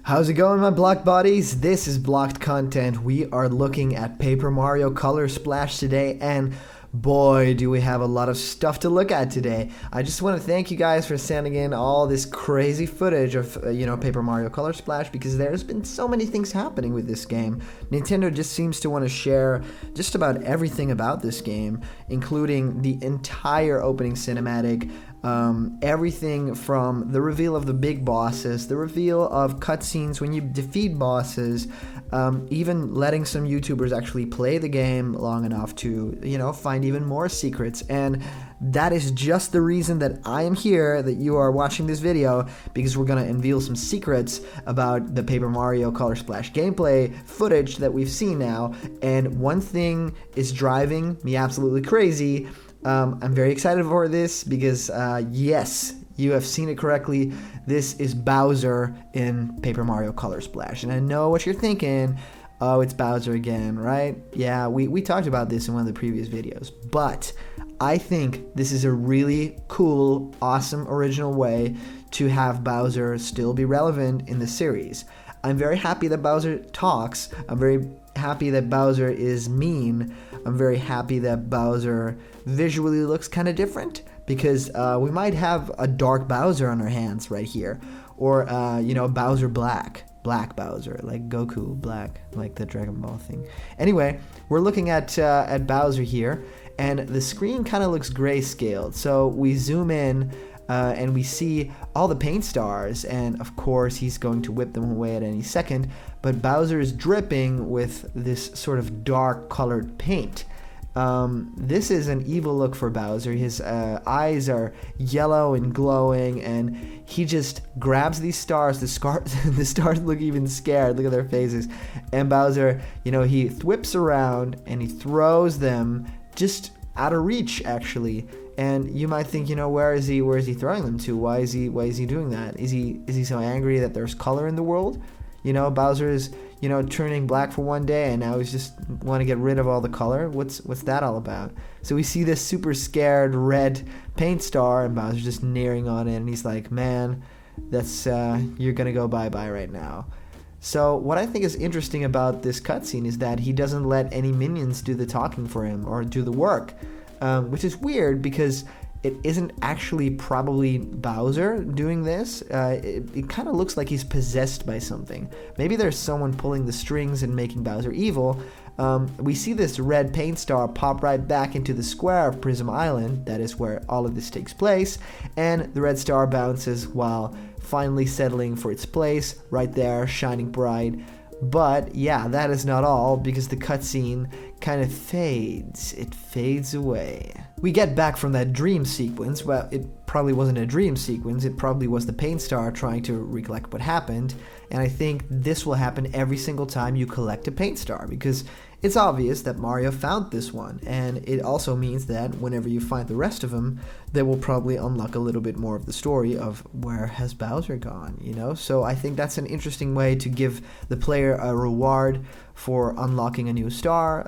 How's it going, my blocked bodies? This is Blocked Content. We are looking at Paper Mario Color Splash today, and boy, do we have a lot of stuff to look at today. I just want to thank you guys for sending in all this crazy footage of, Paper Mario Color Splash, because there's been so many things happening with this game. Nintendo just seems to want to share just about everything about this game, including the entire opening cinematic, everything from the reveal of the big bosses, the reveal of cutscenes when you defeat bosses, even letting some YouTubers actually play the game long enough to, find even more secrets. And that is just the reason that I am here, that you are watching this video, because we're going to unveil some secrets about the Paper Mario Color Splash gameplay footage that we've seen now. And one thing is driving me absolutely crazy. I'm very excited for this because, yes, you have seen it correctly. This is Bowser in Paper Mario Color Splash. And I know what you're thinking. Oh, it's Bowser again, right? Yeah, we talked about this in one of the previous videos. But I think this is a really cool, awesome, original way to have Bowser still be relevant in the series. I'm very happy that Bowser talks. I'm very happy that Bowser is mean. I'm very happy that Bowser visually looks kind of different, because we might have a dark Bowser on our hands right here, or Bowser Black Bowser, like Goku Black, like the Dragon Ball thing. Anyway, we're looking at Bowser here, and the screen kind of looks grayscaled. So we zoom in, and we see all the paint stars, and of course he's going to whip them away at any second, but Bowser is dripping with this sort of dark colored paint. This is an evil look for Bowser. His eyes are yellow and glowing, and he just grabs these stars. The stars look even scared. Look at their faces. And Bowser, he whips around and he throws them just out of reach, actually. And you might think, where is he throwing them to? Why is he doing that? Is he so angry that there's color in the world? Bowser is, turning black for one day, and now he's just want to get rid of all the color. What's that all about? So we see this super scared red paint star, and Bowser's just nearing on it, and he's like, man, that's you're gonna go bye-bye right now. So what I think is interesting about this cutscene is that he doesn't let any minions do the talking for him or do the work, which is weird because it isn't actually probably Bowser doing this. It kind of looks like he's possessed by something. Maybe there's someone pulling the strings and making Bowser evil. We see this red paint star pop right back into the square of Prism Island. That is where all of this takes place. And the red star bounces while finally settling for its place right there, shining bright. But yeah, that is not all, because the cutscene kind of fades. It fades away. We get back from that dream sequence. Well, it probably wasn't a dream sequence. It probably was the paint star trying to recollect what happened. And I think this will happen every single time you collect a paint star, because it's obvious that Mario found this one. And it also means that whenever you find the rest of them, they will probably unlock a little bit more of the story of where has Bowser gone, So I think that's an interesting way to give the player a reward for unlocking a new star,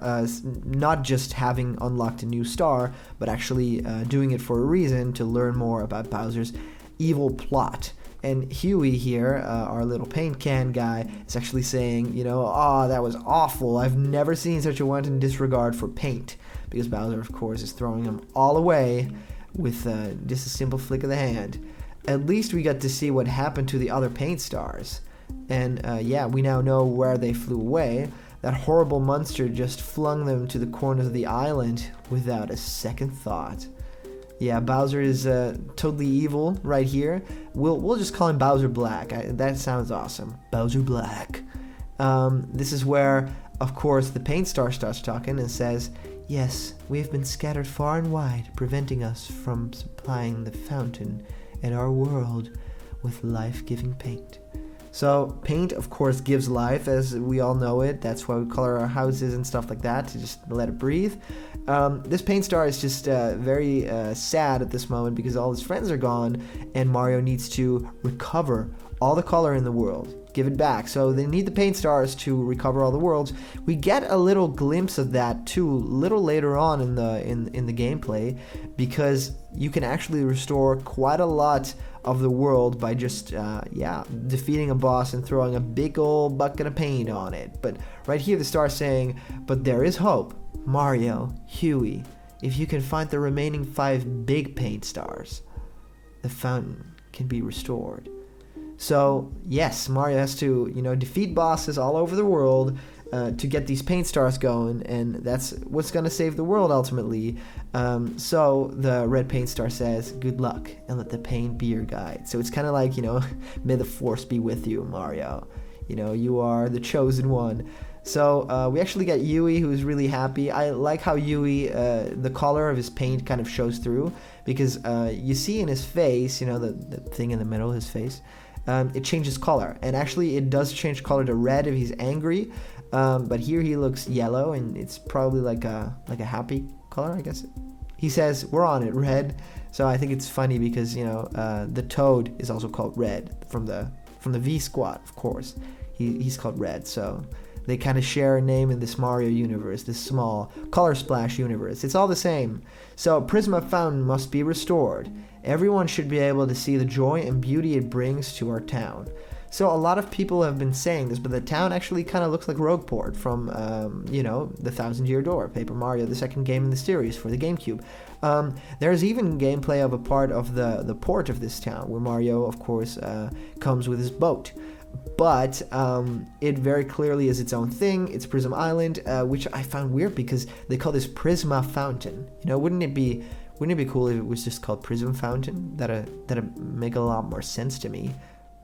not just having unlocked a new star, but actually doing it for a reason, to learn more about Bowser's evil plot. And Huey here, our little paint can guy, is actually saying, oh, that was awful. I've never seen such a wanton disregard for paint. Because Bowser, of course, is throwing them all away with just a simple flick of the hand. At least we got to see what happened to the other paint stars. And we now know where they flew away. That horrible monster just flung them to the corners of the island without a second thought. Yeah, Bowser is totally evil right here. We'll just call him Bowser Black. That sounds awesome. Bowser Black. This is where, of course, the paint star starts talking and says, yes, we have been scattered far and wide, preventing us from supplying the fountain and our world with life-giving paint. So paint, of course, gives life, as we all know it. That's why we color our houses and stuff like that, to just let it breathe. This paint star is just very sad at this moment because all his friends are gone, and Mario needs to recover all the color in the world. Give it back. So they need the paint stars to recover all the worlds. We get a little glimpse of that too, a little later on in the gameplay, because you can actually restore quite a lot of the world by just defeating a boss and throwing a big old bucket of paint on it. But right here the star saying, but there is hope. Mario, Huey, if you can find the remaining 5 big paint stars, the fountain can be restored. So yes, Mario has to, defeat bosses all over the world to get these paint stars going, and that's what's going to save the world ultimately. So the red paint star says, good luck, and let the paint be your guide. So it's kind of like, may the force be with you, Mario. You are the chosen one. So we actually get Yui, who's really happy. I like how Yui, the color of his paint kind of shows through, because you see in his face, the thing in the middle of his face, it changes color. And actually it does change color to red if he's angry, but here he looks yellow, and it's probably like a happy color, I guess. He says, we're on it, Red. So I think it's funny because, the Toad is also called Red from the V Squad, of course. He's called Red, so they kind of share a name in this Mario universe, this small Color Splash universe. It's all the same. So Prisma Fountain must be restored. Everyone should be able to see the joy and beauty it brings to our town. So a lot of people have been saying this, but the town actually kind of looks like Rogueport from, the Thousand Year Door, Paper Mario, the second game in the series for the GameCube. There's even gameplay of a part of the port of this town, where Mario, of course, comes with his boat. But it very clearly is its own thing. It's Prism Island, which I found weird because they call this Prisma Fountain. Wouldn't it be cool if it was just called Prism Fountain? That'd make a lot more sense to me.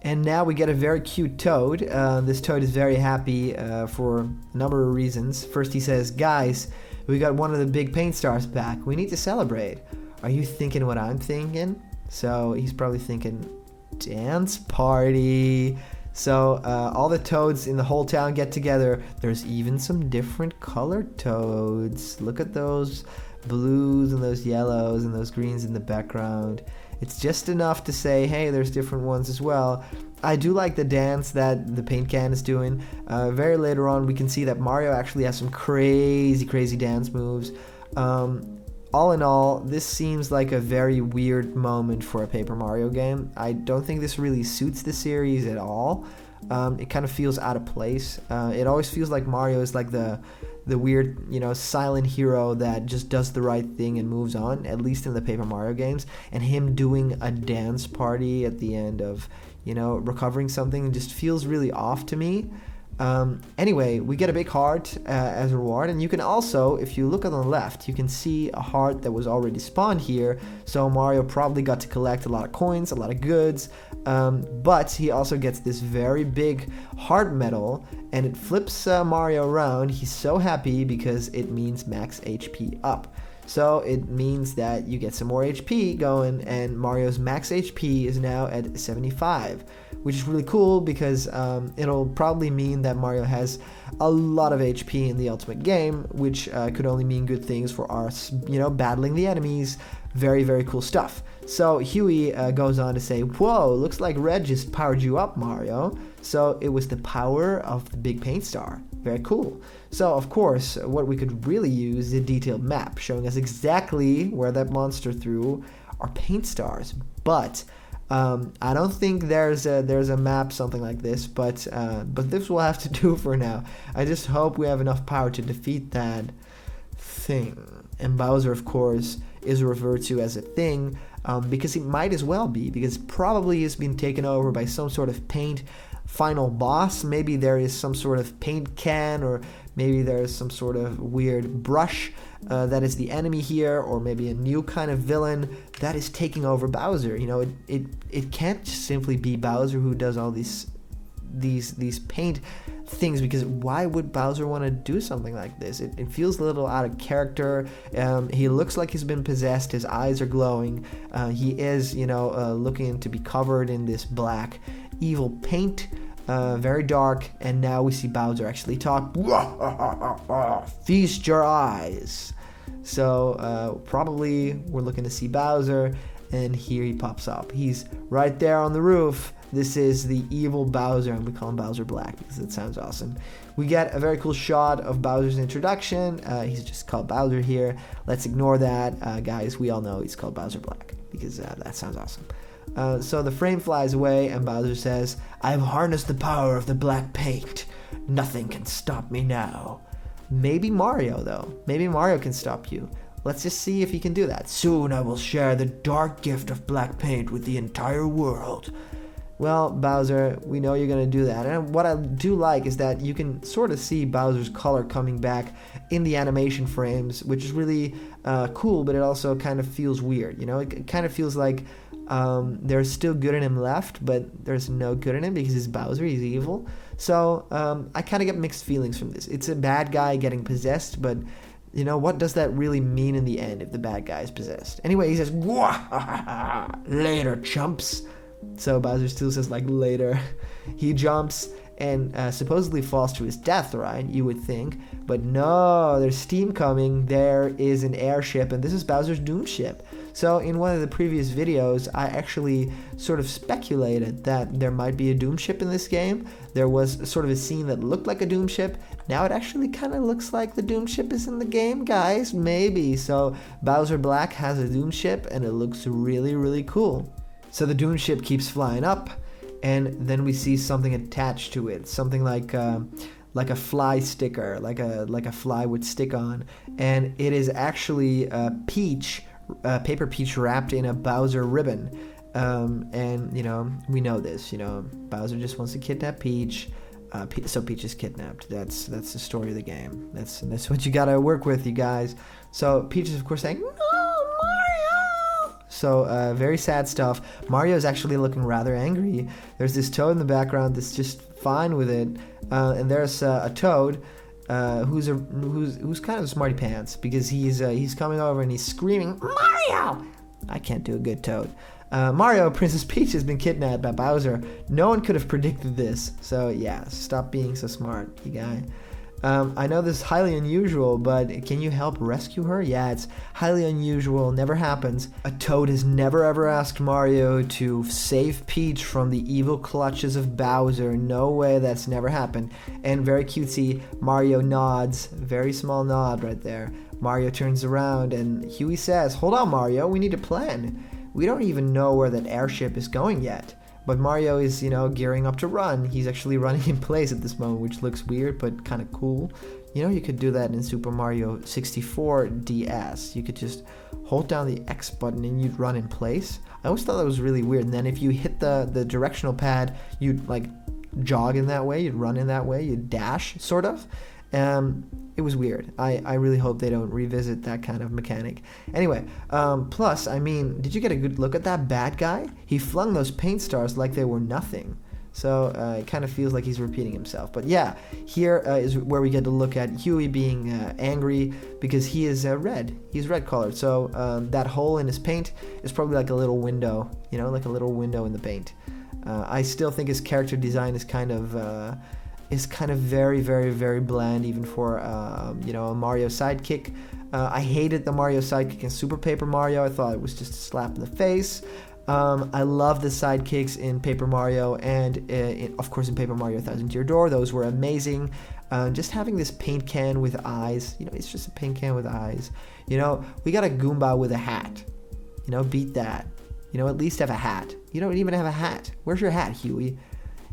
And now we get a very cute Toad. This Toad is very happy for a number of reasons. First he says, guys, we got one of the big paint stars back. We need to celebrate. Are you thinking what I'm thinking? So he's probably thinking, dance party. So all the Toads in the whole town get together. There's even some different colored Toads. Look at those blues and those yellows and those greens in the background. It's just enough to say, hey, there's different ones as well. I do like the dance that the paint can is doing. Very later on, we can see that Mario actually has some crazy dance moves. All in all, this seems like a very weird moment for a Paper Mario game. I don't think this really suits the series at all. It kind of feels out of place. It always feels like Mario is like the weird, silent hero that just does the right thing and moves on, at least in the Paper Mario games. And him doing a dance party at the end of, recovering something just feels really off to me. Anyway, we get a big heart as a reward, and you can also, if you look on the left, you can see a heart that was already spawned here. So Mario probably got to collect a lot of coins, a lot of goods, but he also gets this very big heart medal, and it flips Mario around. He's so happy because it means max HP up. So it means that you get some more HP going, and Mario's max HP is now at 75, which is really cool because it'll probably mean that Mario has a lot of HP in the ultimate game, which could only mean good things for us, battling the enemies. Very cool stuff. So Huey goes on to say, whoa, looks like Red just powered you up, Mario. So it was the power of the big paint star. Very cool. So of course, what we could really use is a detailed map showing us exactly where that monster threw our paint stars. But I don't think there's a map something like this, but this will have to do for now. I just hope we have enough power to defeat that thing. And Bowser, of course, is referred to as a thing because it might as well be, because probably has been taken over by some sort of paint final boss. Maybe there is some sort of paint can, or maybe there is some sort of weird brush that is the enemy here, or maybe a new kind of villain that is taking over Bowser. It can't just simply be Bowser who does all these paint things, because why would Bowser want to do something like this? It feels a little out of character. He looks like he's been possessed. His eyes are glowing. He is, looking to be covered in this black evil paint, very dark. And now we see Bowser actually talk. Feast your eyes. So probably we're looking to see Bowser, and here he pops up. He's right there on the roof. This is the evil Bowser, and we call him Bowser Black because it sounds awesome. We get a very cool shot of Bowser's introduction. He's just called Bowser here. Let's ignore that. Guys, we all know he's called Bowser Black because that sounds awesome. So the frame flies away, and Bowser says, "I have harnessed the power of the black paint. Nothing can stop me now." Maybe Mario, though. Maybe Mario can stop you. Let's just see if he can do that. "Soon I will share the dark gift of black paint with the entire world." Well, Bowser, we know you're going to do that. And what I do like is that you can sort of see Bowser's color coming back in the animation frames, which is really cool, but it also kind of feels weird. You know, it kind of feels like there's still good in him left, but there's no good in him because he's Bowser, he's evil. So I kind of get mixed feelings from this. It's a bad guy getting possessed, but you know, what does that really mean in the end if the bad guy is possessed? Anyway, he says, "Later, chumps." So Bowser still says, like, later. He jumps and supposedly falls to his death, right? You would think. But no, there's steam coming. There is an airship, and this is Bowser's Doom ship. So in one of the previous videos, I actually sort of speculated that there might be a Doom ship in this game. There was sort of a scene that looked like a Doom ship. Now it actually kind of looks like the Doom ship is in the game, guys. Maybe. So Bowser Black has a Doom ship, and it looks really, really cool. So the Doom ship keeps flying up, and then we see something attached to it, something like a fly sticker, like a fly would stick on, and it is actually Peach, Paper Peach wrapped in a Bowser ribbon. And you know, we know this. You know, Bowser just wants to kidnap Peach. So Peach is kidnapped. That's the story of the game. That's what you gotta work with, you guys. So Peach is of course saying, "No, Mario!" So very sad stuff. Mario is actually looking rather angry. There's this Toad in the background that's just fine with it, and there's a Toad who's kind of a smarty pants because he's coming over and he's screaming, "Mario!" I can't do a good Toad. Mario, Princess Peach has been kidnapped by Bowser. No one could have predicted this. So yeah, stop being so smart, you guy. I know this is highly unusual, but can you help rescue her? Yeah, it's highly unusual, never happens. A Toad has never ever asked Mario to save Peach from the evil clutches of Bowser. No way, that's never happened. And very cutesy, Mario nods, very small nod right there. Mario turns around and Huey says, "Hold on, Mario, we need a plan." We don't even know where that airship is going yet. But Mario is, you know, gearing up to run. He's actually running in place at this moment, which looks weird, but kind of cool. You know, you could do that in Super Mario 64 DS. You could just hold down the X button and you'd run in place. I always thought that was really weird. And then if you hit the directional pad, you'd like jog in that way, you'd run in that way, you'd dash, sort of. It was weird. I really hope they don't revisit that kind of mechanic. Anyway, plus, I mean, did you get a good look at that bad guy? He flung those paint stars like they were nothing. So it kind of feels like he's repeating himself. But yeah, here is where we get to look at Huey being angry because he is red. He's red colored. So that hole in his paint is probably like a little window, you know, like a little window in the paint. I still think his character design is kind of very, very, very bland, even for you know, a Mario sidekick. I hated the Mario sidekick in Super Paper Mario. I thought it was just a slap in the face. I love the sidekicks in Paper Mario and of course in Paper Mario Thousand Year Door. Those were amazing. Just having this paint can with eyes, you know, it's just a paint can with eyes. You know, we got a Goomba with a hat. You know, beat that. You know, at least have a hat. You don't even have a hat. Where's your hat, Huey?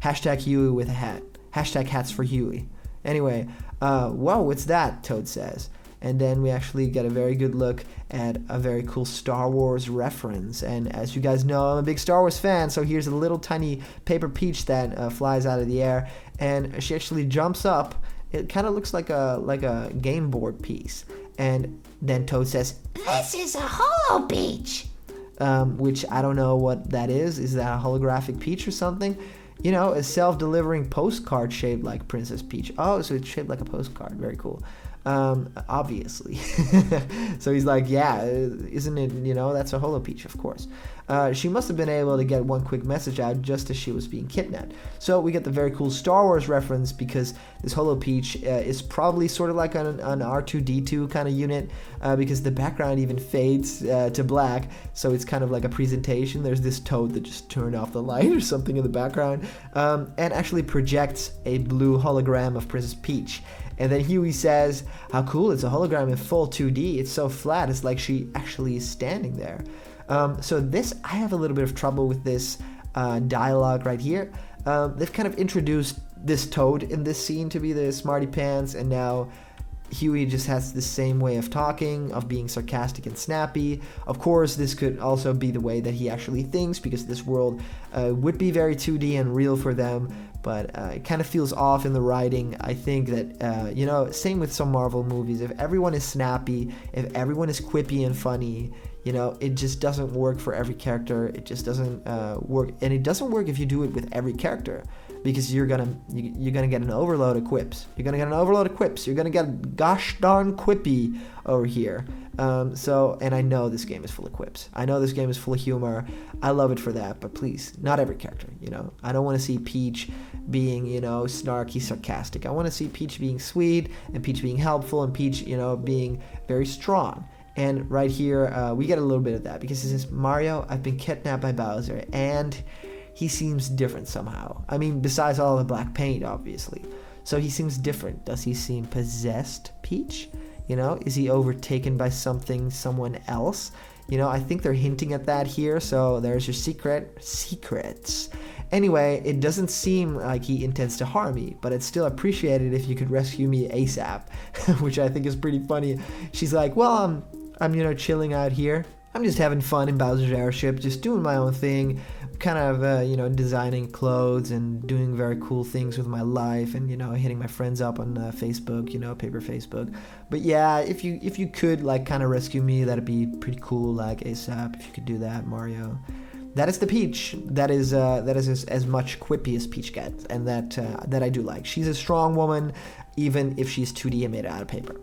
Hashtag Huey with a hat. Hashtag hats for Huey. Anyway, whoa, what's that? Toad says. And then we actually get a very good look at a very cool Star Wars reference. And as you guys know, I'm a big Star Wars fan, so here's a little tiny Paper Peach that flies out of the air, and she actually jumps up. It kind of looks like a game board piece. And then Toad says, "This is a holo Peach," which I don't know what that is. Is that a holographic Peach or something? You know, a self-delivering postcard shaped like Princess Peach. Oh, so it's shaped like a postcard. Very cool. Obviously. So he's like, yeah, isn't it, you know, that's a holo Peach, of course. she must have been able to get one quick message out just as she was being kidnapped. So we get the very cool Star Wars reference, because this Holo Peach is probably sort of like an R2-D2 kind of unit, because the background even fades to black, so it's kind of like a presentation. There's this toad that just turned off the light or something in the background, and actually projects a blue hologram of Princess Peach. And then Huey says, how cool, it's a hologram in full 2D, it's so flat, it's like she actually is standing there. So this, I have a little bit of trouble with this dialogue right here. They've kind of introduced this toad in this scene to be the smarty pants, and now Huey just has the same way of talking, of being sarcastic and snappy. Of course, this could also be the way that he actually thinks, because this world would be very 2D and real for them, but it kind of feels off in the writing. I think that, same with some Marvel movies. If everyone is snappy, if everyone is quippy and funny, it just doesn't work for every character. It just doesn't work, and it doesn't work if you do it with every character, because you're gonna get an overload of quips. You're gonna get gosh darn quippy over here. And I know this game is full of quips. I know this game is full of humor. I love it for that, but please, not every character. I don't want to see Peach being snarky, sarcastic. I want to see Peach being sweet, and Peach being helpful, and Peach being very strong. And right here, we get a little bit of that, because it says, Mario, I've been kidnapped by Bowser, and he seems different somehow. I mean, besides all the black paint, obviously. So he seems different. Does he seem possessed, Peach? Is he overtaken by someone else? I think they're hinting at that here, so there's your secrets. Anyway, it doesn't seem like he intends to harm me, but I'd still appreciate it if you could rescue me ASAP, which I think is pretty funny. She's like, well, I'm chilling out here. I'm just having fun in Bowser's airship, just doing my own thing, kind of, designing clothes and doing very cool things with my life, and, hitting my friends up on Facebook, paper Facebook. But yeah, if you could, kind of rescue me, that'd be pretty cool, ASAP, if you could do that, Mario. That is the Peach. That is as much quippy as Peach gets, and that I do like. She's a strong woman, even if she's 2D and made out of paper.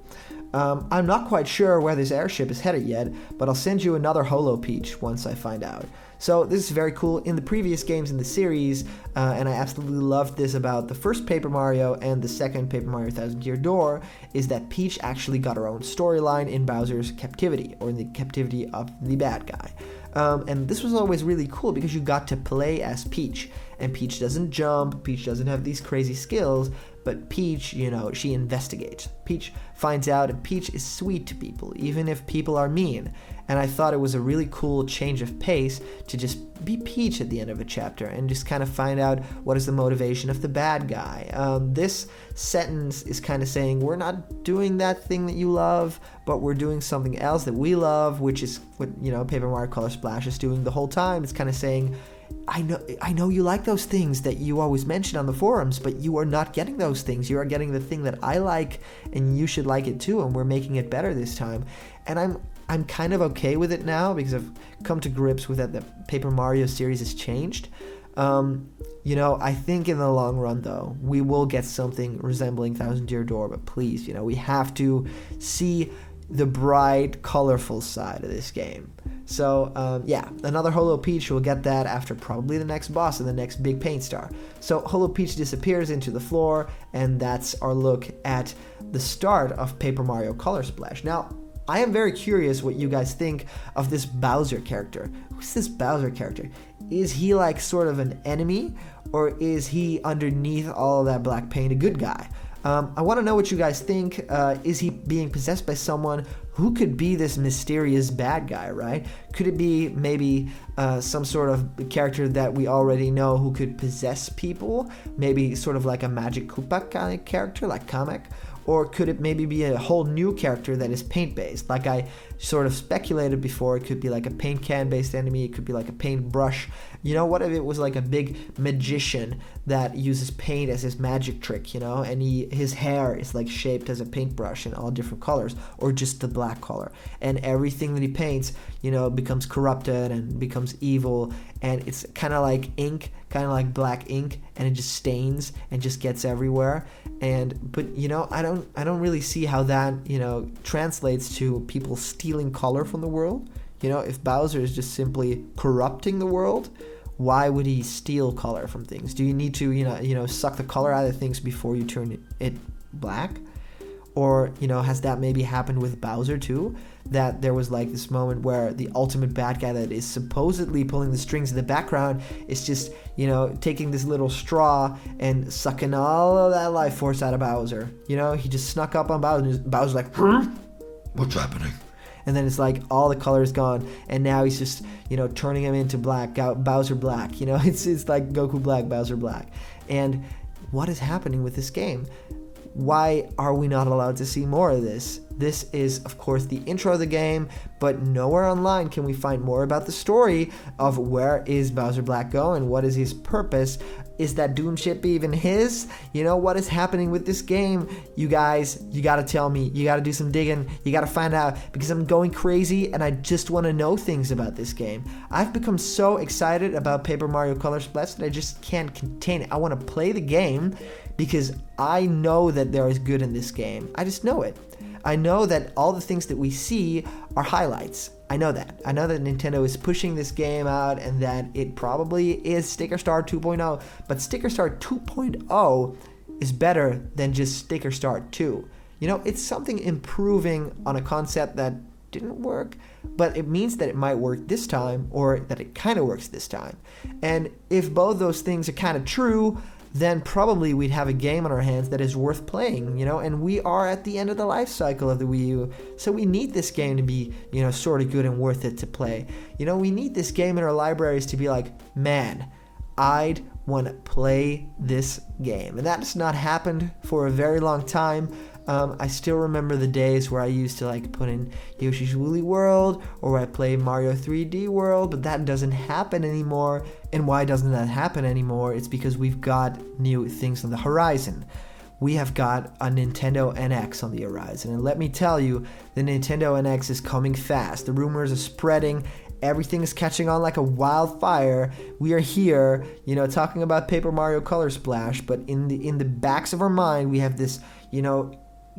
I'm not quite sure where this airship is headed yet, but I'll send you another Holo Peach once I find out. So this is very cool. In the previous games in the series, and I absolutely loved this about the first Paper Mario and the second Paper Mario Thousand Year Door, is that Peach actually got her own storyline in Bowser's captivity, or in the captivity of the bad guy. And this was always really cool, because you got to play as Peach, and Peach doesn't jump, Peach doesn't have these crazy skills, but Peach, she investigates. Peach finds out, and Peach is sweet to people, even if people are mean. And I thought it was a really cool change of pace to just be Peach at the end of a chapter and just kind of find out what is the motivation of the bad guy. This sentence is kind of saying, we're not doing that thing that you love, but we're doing something else that we love, which is what, Paper Mario Color Splash is doing the whole time. It's kind of saying, I know you like those things that you always mention on the forums, but you are not getting those things. You are getting the thing that I like, and you should like it too, and we're making it better this time. And I'm kind of okay with it now, because I've come to grips with that the Paper Mario series has changed. I think in the long run, though, we will get something resembling Thousand Year Door, but please, we have to see the bright, colorful side of this game. So, another Holo Peach. We'll get that after probably the next boss and the next big paint star. So, Holo Peach disappears into the floor, and that's our look at the start of Paper Mario Color Splash. Now, I am very curious what you guys think of this Bowser character. Who's this Bowser character? Is he like sort of an enemy, or is he underneath all of that black paint a good guy? I want to know what you guys think. Is he being possessed by someone? Who could be this mysterious bad guy, right? Could it be maybe some sort of character that we already know who could possess people? Maybe sort of like a Magic Koopa kind of character, like Kamek? Or could it maybe be a whole new character that is paint-based? Like I sort of speculated before, it could be like a paint can-based enemy, it could be like a paintbrush. What if it was like a big magician that uses paint as his magic trick, and his hair is like shaped as a paintbrush in all different colors, or just the black color. And everything that he paints, becomes corrupted and becomes evil, and it's kind of like ink, kind of like black ink, and it just stains and just gets everywhere. But I don't really see how that translates to people stealing color from the world. You know, if Bowser is just simply corrupting the world, why would he steal color from things? Do you need to, suck the color out of things before you turn it black? Or, has that maybe happened with Bowser too? That there was like this moment where the ultimate bad guy that is supposedly pulling the strings in the background is just, taking this little straw and sucking all of that life force out of Bowser. He just snuck up on Bowser and Bowser's like, huh? What's happening? And then it's like all the color is gone, and now he's just, turning him into black, Bowser black. It's like Goku black, Bowser black. And what is happening with this game? Why are we not allowed to see more of this? This is, of course, the intro of the game, but nowhere online can we find more about the story of where is Bowser Black going? What is his purpose? Is that Doom ship even his? What is happening with this game? You guys, you gotta tell me. You gotta do some digging. You gotta find out, because I'm going crazy and I just want to know things about this game. I've become so excited about Paper Mario Color Splash that I just can't contain it. I want to play the game because I know that there is good in this game. I just know it. I know that all the things that we see are highlights. I know that. I know that Nintendo is pushing this game out and that it probably is Sticker Star 2.0, but Sticker Star 2.0 is better than just Sticker Star 2. It's something improving on a concept that didn't work, but it means that it might work this time, or that it kind of works this time. And if both those things are kind of true, then probably we'd have a game on our hands that is worth playing, and we are at the end of the life cycle of the Wii U, so we need this game to be, sort of good and worth it to play. We need this game in our libraries to be like, man, I'd want to play this game. And that has not happened for a very long time. I still remember the days where I used to put in Yoshi's Woolly World, or where I play Mario 3D World, but that doesn't happen anymore. And why doesn't that happen anymore? It's because we've got new things on the horizon. We have got a Nintendo NX on the horizon, and let me tell you, the Nintendo NX is coming fast. The rumors are spreading. Everything is catching on like a wildfire. We are here, talking about Paper Mario Color Splash, but in the backs of our mind, we have this,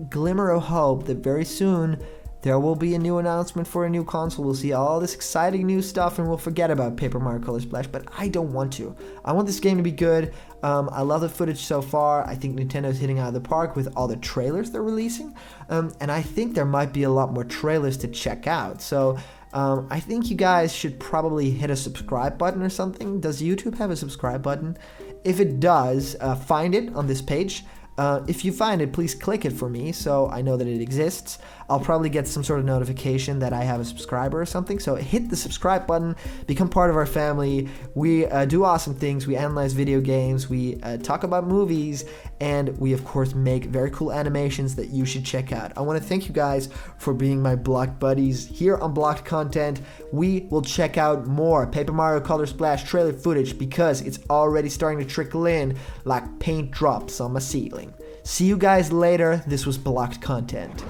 glimmer of hope that very soon there will be a new announcement for a new console. We'll see all this exciting new stuff and we'll forget about Paper Mario Color Splash, but I don't want to. I want this game to be good. I love the footage so far. I think Nintendo's hitting out of the park with all the trailers they're releasing, and I think there might be a lot more trailers to check out. So I think you guys should probably hit a subscribe button or something. Does YouTube have a subscribe button? If it does, find it on this page. If you find it, please click it for me so I know that it exists. I'll probably get some sort of notification that I have a subscriber or something. So hit the subscribe button, become part of our family. We do awesome things. We analyze video games, we talk about movies, and we of course make very cool animations that you should check out. I want to thank you guys for being my blocked buddies here on Blocked Content. We will check out more Paper Mario Color Splash trailer footage because it's already starting to trickle in like paint drops on my ceiling. See you guys later. This was Blocked Content.